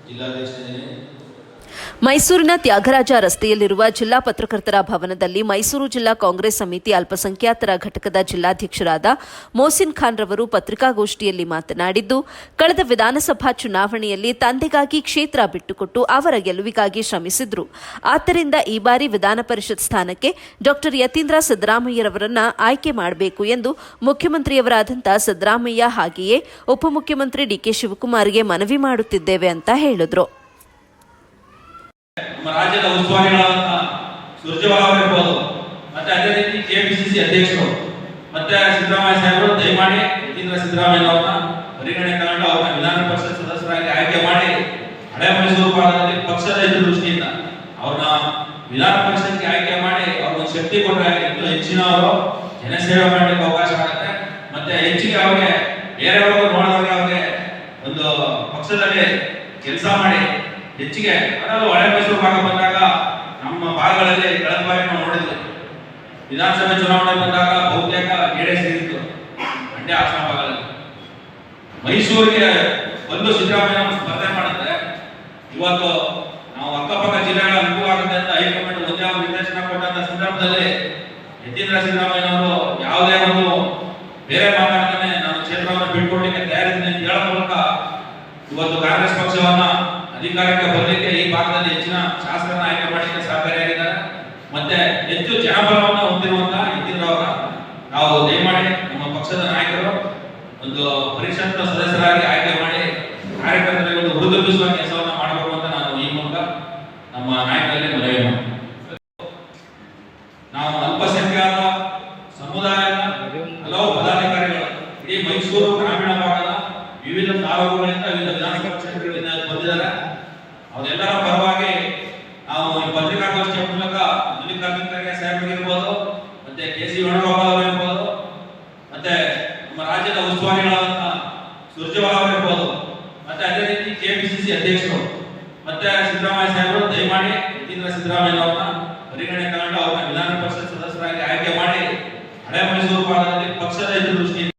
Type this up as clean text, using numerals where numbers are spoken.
ಜಿಲ್ಲಾಧ್ಯಕ್ಷರೇ, ಮೈಸೂರಿನ ತ್ಯಾಗರಾಜ ರಸ್ತೆಯಲ್ಲಿರುವ ಜಿಲ್ಲಾ ಪತ್ರಕರ್ತರ ಭವನದಲ್ಲಿ ಮೈಸೂರು ಜಿಲ್ಲಾ ಕಾಂಗ್ರೆಸ್ ಸಮಿತಿ ಅಲ್ಪಸಂಖ್ಯಾತರ ಘಟಕದ ಜಿಲ್ಲಾಧ್ಯಕ್ಷರಾದ ಮೋಸಿನ್ ಖಾನ್ ರವರು ಪತ್ರಿಕಾಗೋಷ್ಠಿಯಲ್ಲಿ ಮಾತನಾಡಿದ್ದು, ಕಳೆದ ವಿಧಾನಸಭಾ ಚುನಾವಣೆಯಲ್ಲಿ ತಂದೆಗಾಗಿ ಕ್ಷೇತ್ರ ಬಿಟ್ಟುಕೊಟ್ಟು ಅವರ ಗೆಲುವಿಗಾಗಿ ಶ್ರಮಿಸಿದ್ರು. ಆದ್ದರಿಂದ ಈ ಬಾರಿ ವಿಧಾನ ಪರಿಷತ್ ಸ್ಥಾನಕ್ಕೆ ಡಾ ಯತೀಂದ್ರ ಸಿದ್ದರಾಮಯ್ಯರವರನ್ನ ಆಯ್ಕೆ ಮಾಡಬೇಕು ಎಂದು ಮುಖ್ಯಮಂತ್ರಿಯವರಾದಂಥ ಸಿದ್ದರಾಮಯ್ಯ ಹಾಗೆಯೇ ಉಪಮುಖ್ಯಮಂತ್ರಿ ಡಿಕೆ ಶಿವಕುಮಾರ್ಗೆ ಮನವಿ ಮಾಡುತ್ತಿದ್ದೇವೆ ಅಂತ ಹೇಳಿದರು. ನಮ್ಮ ರಾಜ್ಯದ ಉಸ್ತುವಾರಿಗಳಾದಂತಹ ಸುರ್ಜೇವಾಲಾ ಅವರಿರ್ಬೋದು, ಮತ್ತೆ ಅದೇ ರೀತಿ ಕೆಪಿಸಿಸಿ ಅಧ್ಯಕ್ಷರು ಮತ್ತೆ ಸಿದ್ದರಾಮಯ್ಯ ಸಾಹೇಬರು ದಯಮಾಡಿ ಯತೀಂದ್ರ ಸಿದ್ದರಾಮಯ್ಯ ಅವರನ್ನ ಪರಿಗಣನೆ ತಗೊಂಡು ಅವರನ್ನ ವಿಧಾನ ಪರಿಷತ್ ಸದಸ್ಯರಾಗಿ ಆಯ್ಕೆ ಮಾಡಿ ಹಳೆ ಮೈಸೂರು ಭಾಗದಲ್ಲಿ ಪಕ್ಷದ ದೃಷ್ಟಿಯಿಂದ ಅವ್ರನ್ನ ವಿಧಾನ ಪರಿಷತ್ಗೆ ಆಯ್ಕೆ ಮಾಡಿ ಅವ್ರಿಗೊಂದು ಶಕ್ತಿ ಕೊಟ್ಟರೆ ಇನ್ನೂ ಹೆಚ್ಚಿನವರು ಜನಸೇವೆ ಮಾಡಲಿಕ್ಕೆ ಅವಕಾಶ ಆಗುತ್ತೆ. ಮತ್ತೆ ಹೆಚ್ಚಿಗೆ ಅವ್ರಿಗೆ ಬೇರೆಯವರು ನೋಡಿದವ್ರಿಗೆ ಅವ್ರಿಗೆ ಒಂದು ಪಕ್ಷದಲ್ಲಿ ಕೆಲಸ ಮಾಡಿ ಹೆಚ್ಚಿಗೆ ಅದರಲ್ಲೂ ಹಳೆ ಮೈಸೂರು ಭಾಗ ಬಂದಾಗ ನಮ್ಮ ಭಾಗಗಳಲ್ಲಿ ಕಳೆದ ಬಾರಿ ನಾವು ನೋಡಿದ್ವಿ, ವಿಧಾನಸಭೆ ಚುನಾವಣೆ ಬಂದಾಗ ಬಹುತೇಕ ಗೇಡೆ ಸೇರಿತ್ತು ಮಂಡ್ಯ ಹಾಸನ ಭಾಗದಲ್ಲಿ. ಮೈಸೂರಿಗೆ ಒಂದು ಸಿದ್ದರಾಮಯ್ಯ ಸ್ಪರ್ಧೆ ಮಾಡುತ್ತೆ. ಇವತ್ತು ನಾವು ಅಕ್ಕಪಕ್ಕ ಜಿಲ್ಲೆಗಳ ಅನುಕೂಲ ಆಗುತ್ತೆ ಅಂತ ಹೈಕಮಾಂಡ್ ಒಂದೇ ಒಂದು ನಿರ್ದೇಶನ ಕೊಟ್ಟಂತ ಸಂದರ್ಭದಲ್ಲಿ ಯತೀಂದ್ರ ಸಿದ್ದರಾಮಯ್ಯನವರು ಯಾವುದೇ ಒಂದು ಬೇರೆ ಮಾತಾಡ್ತಾನೆ ನಾನು ಕ್ಷೇತ್ರವನ್ನು ಬಿಟ್ಕೊಡ್ಲಿಕ್ಕೆ ತಯಾರಿದ್ದೀನಿ ಅಂತ ಹೇಳೋ ಮೂಲಕ ಇವತ್ತು ಕಾಂಗ್ರೆಸ್ ಪಕ್ಷವನ್ನ ಅಧಿಕಾರಕ್ಕೆ ಬರಲಿಕ್ಕೆ ಈ ಭಾಗದಲ್ಲಿ ಹೆಚ್ಚಿನ ಶಾಸಕರನ್ನ ಆಯ್ಕೆ ಮಾಡಲಿಕ್ಕೆ ಸಹಕಾರಿಯಾಗಿದ್ದಾರೆ. ಮತ್ತೆ ಹೆಚ್ಚು ಜನಬಲವನ್ನು ಹೊಂದಿರುವಂತಹ ಯತೀಂದ್ರ ನಾವು ದಯಮಾಡಿ ನಮ್ಮ ಪಕ್ಷದ ನಾಯಕರು ಒಂದು ಪರಿಷತ್ ಸದಸ್ಯರಾಗಿ ಆಯ್ಕೆ ಮಾಡಿ ಕಾರ್ಯಕರ್ತರಿಗೆ ಒಂದು ಹುರಿದುಂಬಿಸುವ ಕೆಲಸವನ್ನ ಮಾಡಬೇಕು ಅಂತ ನಾನು ಈ ಮೂಲಕ ನಮ್ಮ ನಾಯಕರಲ್ಲಿ ಮನವಿ ಮಾಡ್ತೀನಿ. ನಾವು ಅಲ್ಪಸಂಖ್ಯಾತ ಸಮುದಾಯದ ಹಲವು ಪದಾಧಿಕಾರಿಗಳು ಇಡೀ ಮೈಸೂರು ಗ್ರಾಮೀಣ ಭಾಗದ ವಿವಿಧ ತಾಲೂಕುಗಳಿಂದ ವಿವಿಧ ವಿಧಾನಸಭಾ ಕ್ಷೇತ್ರಗಳಿಂದ ಬಂದಿದ್ದಾರೆ. ಅವರೆಲ್ಲರ ಪರವಾಗಿ ನಾವು ಈ ಪತ್ರಿಕಾಗೋಷ್ಠಿಯ ಮೂಲಕ ಮಲ್ಲಿಕಾರ್ಜುನ ಖರ್ಗೆ ಸಾಹೇಬರಿರ್ಬೋದು, ಮತ್ತೆ ಕೆ.ಸಿ. ವೇಣುಗೋಪಾಲ್ ಅವರಿರ್ಬೋದು, ಮತ್ತೆ ನಮ್ಮ ರಾಜ್ಯದ ಉಸ್ತುವಾರಿಗಳಾದಂತಹ ಸುರ್ಜೇವಾಲಾ ಅವರಿರ್ಬೋದು, ಮತ್ತೆ ಅದೇ ರೀತಿ ಕೆಪಿಸಿಸಿ ಅಧ್ಯಕ್ಷರು ಮತ್ತೆ ಸಿದ್ದರಾಮಯ್ಯ ಸಾಹೇಬರು ದಯಮಾಡಿ ಯತೀಂದ್ರ ಸಿದ್ದರಾಮಯ್ಯ ಅವರನ್ನ ಪರಿಗಣನೆ ತಗೊಂಡು ಅವರನ್ನ ವಿಧಾನ ಪರಿಷತ್ ಸದಸ್ಯರಾಗಿ ಆಯ್ಕೆ ಮಾಡಿ ಹಳೆ ಮೈಸೂರು ಭಾಗದಲ್ಲಿ ಪಕ್ಷದ ದೃಷ್ಟಿಯಿಂದ